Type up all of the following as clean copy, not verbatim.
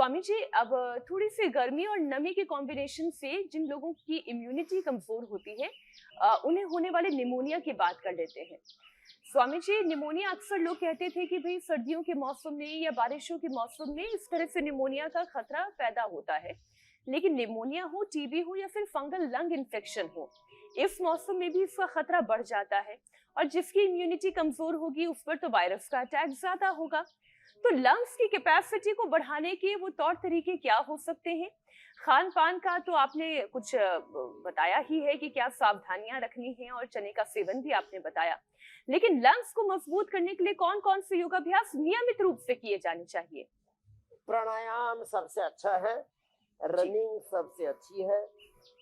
स्वामी जी, अब थोड़ी सी गर्मी और नमी के कॉम्बिनेशन से जिन लोगों की इम्यूनिटी कमजोर होती है, उन्हें होने वाले निमोनिया की बात कर लेते हैं। स्वामी जी, निमोनिया अक्सर लोग कहते थे कि भाई सर्दियों के मौसम में या बारिशों के मौसम में इस तरह से निमोनिया का खतरा पैदा होता है। लेकिन निमोनिया हो, टीबी हो या फिर फंगल लंग इन्फेक्शन हो, इस मौसम में भी इसका खतरा बढ़ जाता है। और जिसकी इम्यूनिटी कमजोर होगी उस पर तो वायरस का अटैक ज्यादा होगा। तो लंग्स की कैपेसिटी को बढ़ाने के वो तौर तरीके क्या हो सकते हैं? खान पान का तो आपने कुछ बताया ही है कि क्या सावधानियां रखनी है, और चने का सेवन भी आपने बताया। लेकिन लंग्स को मजबूत करने के लिए कौन कौन से योगाभ्यास नियमित रूप से किए जाने चाहिए? प्राणायाम सबसे अच्छा है, जी। रनिंग सबसे अच्छी है।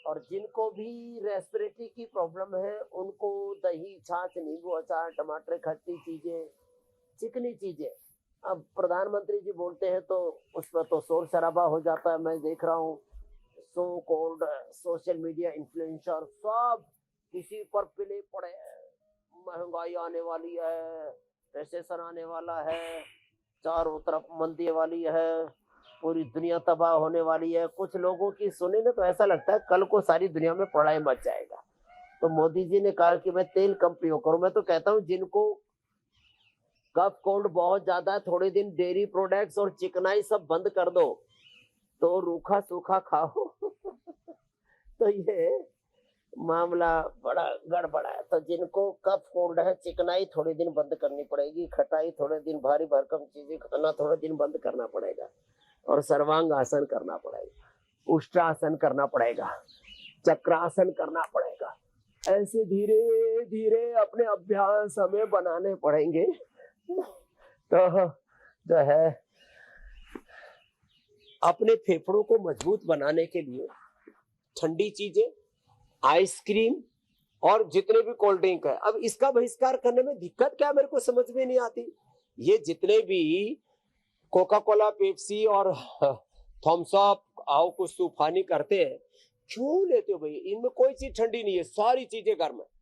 और जिनको भी रेस्पिरेटरी की प्रॉब्लम है उनको दही, छाछ, नींबू अचार, टमाटर, खट्टी चीजें, चिकनी चीजें। अब प्रधानमंत्री जी बोलते हैं तो उस पर तो शोर शराबा हो जाता है। मैं देख रहा हूँ so called social media influencer सब किसी पर पिले पड़े हैं। महंगाई आने वाली है, रिसेशन आने वाला है, चारों तरफ मंदी वाली है, पूरी दुनिया तबाह होने वाली है। कुछ लोगों की सुने ना तो ऐसा लगता है कल को सारी दुनिया में प्रलय मच जाएगा। तो मोदी जी ने कहा कि मैं तेल कम प्रयोग करूं। मैं तो कहता हूं जिनको कफ कोल्ड बहुत ज्यादा है, थोड़े दिन डेयरी प्रोडक्ट्स और चिकनाई सब बंद कर दो, तो रूखा सूखा खाओ। तो ये मामला बड़ा गड़बड़ा है। तो जिनको कफ कोल्ड है, चिकनाई थोड़े दिन बंद करनी पड़ेगी, खटाई थोड़े दिन, भारी भरकम चीजें खाना थोड़े दिन बंद करना पड़ेगा, और सर्वांग आसन करना पड़ेगा, उष्ट्रासन करना पड़ेगा, चक्रासन करना पड़ेगा। ऐसे धीरे धीरे अपने अभ्यास हमें बनाने पड़ेंगे। तो जो है अपने फेफड़ों को मजबूत बनाने के लिए ठंडी चीजें, आइसक्रीम और जितने भी कोल्ड ड्रिंक है, अब इसका बहिष्कार करने में दिक्कत क्या मेरे को समझ में नहीं आती। ये जितने भी कोका कोला, पेप्सी और थम्स अप, आओ कुछ तूफानी करते हैं, क्यों लेते हो भाई? इनमें कोई चीज ठंडी नहीं है, सारी चीजें गर्म है।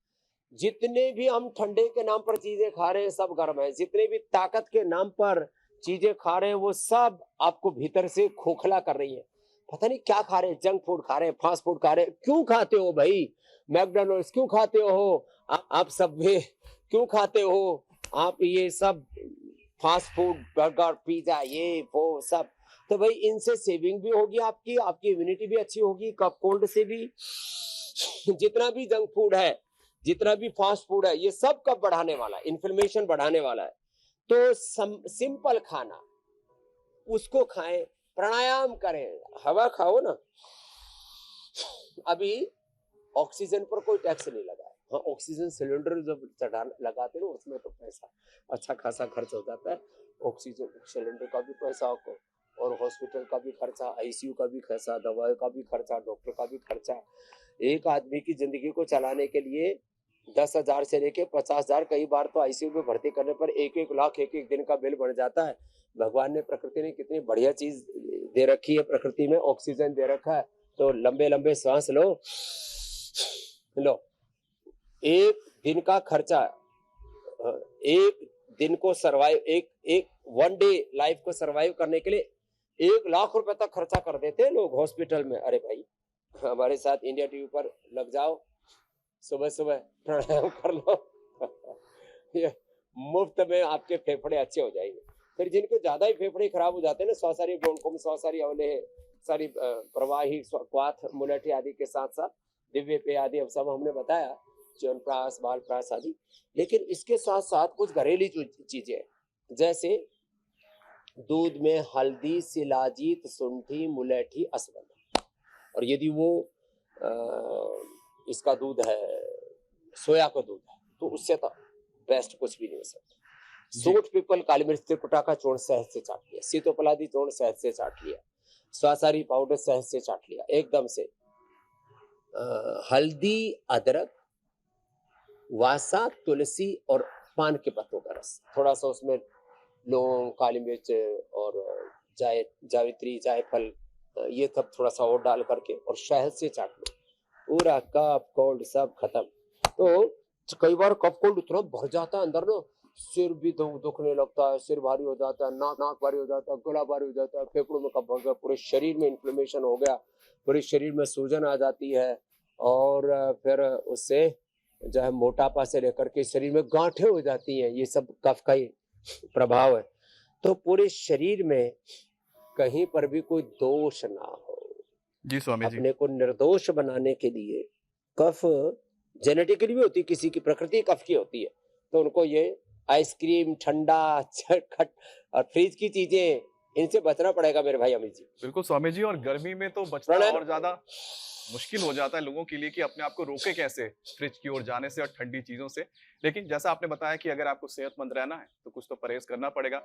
जितने भी हम ठंडे के नाम पर चीजें खा रहे हैं सब गर्म है। जितने भी ताकत के नाम पर चीजें खा रहे हैं वो सब आपको भीतर से खोखला कर रही है। पता नहीं क्या खा रहे हैं, जंक फूड खा रहे हैं, फास्ट फूड खा रहे हैं। क्यों खाते हो भाई? मैकडोनल्ड्स क्यों खाते हो? आप सबवे क्यों खाते हो? आप ये सब फास्ट फूड, बर्गर, पिज्जा, ये वो सब। तो भाई इनसे सेविंग भी होगी, आपकी इम्यूनिटी भी अच्छी होगी, कफ कोल्ड से भी। जितना भी जंक फूड है, जितना भी फास्ट फूड है, ये सब कफ बढ़ाने वाला है, इन्फ्लेमेशन बढ़ाने वाला है। तो सिंपल खाना, उसको खाएं, प्राणायाम करें, हवा खाओ ना। अभी ऑक्सीजन पर कोई टैक्स नहीं लगा है। हाँ, ऑक्सीजन सिलेंडर जब चढ़ा लगाते ना उसमें तो पैसा अच्छा खासा खर्च हो जाता है। ऑक्सीजन सिलेंडर का भी पैसा आपको, और हॉस्पिटल का भी खर्चा, आईसीयू का भी खर्चा, दवाई का भी खर्चा, डॉक्टर का भी खर्चा। एक आदमी की जिंदगी को चलाने के लिए 10,000 से लेके 50,000, कई बार तो आईसीयू में भर्ती करने पर 1-1 लाख एक दिन का बिल बढ़ जाता है। भगवान ने, प्रकृति ने कितनी बढ़िया चीज दे रखी है। प्रकृति में ऑक्सीजन दे रखा है, तो लंबे लंबे सांस लो। एक दिन का खर्चा, एक दिन को सरवाइव, एक वन डे लाइफ को सरवाइव करने के लिए 1 लाख रुपए तक खर्चा कर देते हैं लोग हॉस्पिटल में। अरे भाई, हमारे साथ इंडिया टीवी पर लग जाओ, सुबह सुबह प्राणायाम कर लो। ये मुफ्त में आपके फेफड़े अच्छे हो जाएंगे। फिर जिनके ज्यादा ही फेफड़े खराब हो जाते हैं ना, श्वासारी ब्रोंकोम, श्वासारी अवले, सारी प्रवाही, क्वाथ, मुलेठी आदि के साथ साथ दिव्य पेय आदि, अब सब हमने बताया, च्यवनप्राश, बालप्राश आदि। लेकिन इसके साथ साथ कुछ घरेलू चीजें, जैसे दूध में हल्दी, शिलाजीत, शुंठी, मुलेठी, अश्वगंधा। और यदि वो इसका दूध है, सोया का दूध है, तो उससे तो बेस्ट कुछ भी नहीं हो सकता। सूट, पीपल, काली मिर्च, त्रिकुटा का चूर्ण शहद से चाट लिया, सीतोपलादी चूर्ण शहद से चाट लिया, श्वासारी पाउडर शहद से चाट लिया, एकदम से। हल्दी, अदरक, वासा, तुलसी और पान के पत्तों का रस, थोड़ा सा उसमें लौंग, काली मिर्च और जावित्री, जायफल, ये सब थोड़ा सा और डाल करके और शहद से चाट लो, पूरा कफ कोल्ड सब खत्म। तो कई बार कफ कोल्ड इतना भर जाता है अंदर ना, सिर भी दुखने लगता है, सिर भारी हो जाता है, नाक भारी हो जाता है, गला भारी हो जाता है, फेफड़ों में कफ भर गया, पूरे शरीर में इन्फ्लेमेशन हो गया, पूरे शरीर में सूजन आ जाती है और फिर उससे जो है मोटापा से लेकर के शरीर में गांठें हो जाती हैं। ये सब कफ का ही प्रभाव है। तो पूरे शरीर में कहीं पर भी कोई दोष ना हो, जी स्वामी जी। अपने को निर्दोष बनाने के लिए कफ जेनेटिकली भी होती है, किसी की प्रकृति कफ की होती है, तो उनको ये आइसक्रीम, ठंडा, खट और फ्रिज की चीजें, इनसे बचना पड़ेगा मेरे भाई अमित जी। बिल्कुल स्वामी जी, और गर्मी में तो बचना प्रणय- और ज्यादा मुश्किल हो जाता है लोगों के लिए कि अपने आप को रोके कैसे फ्रिज की ओर जाने से और ठंडी चीजों से। लेकिन जैसा आपने बताया कि अगर आपको सेहतमंद रहना है तो कुछ तो परहेज करना पड़ेगा।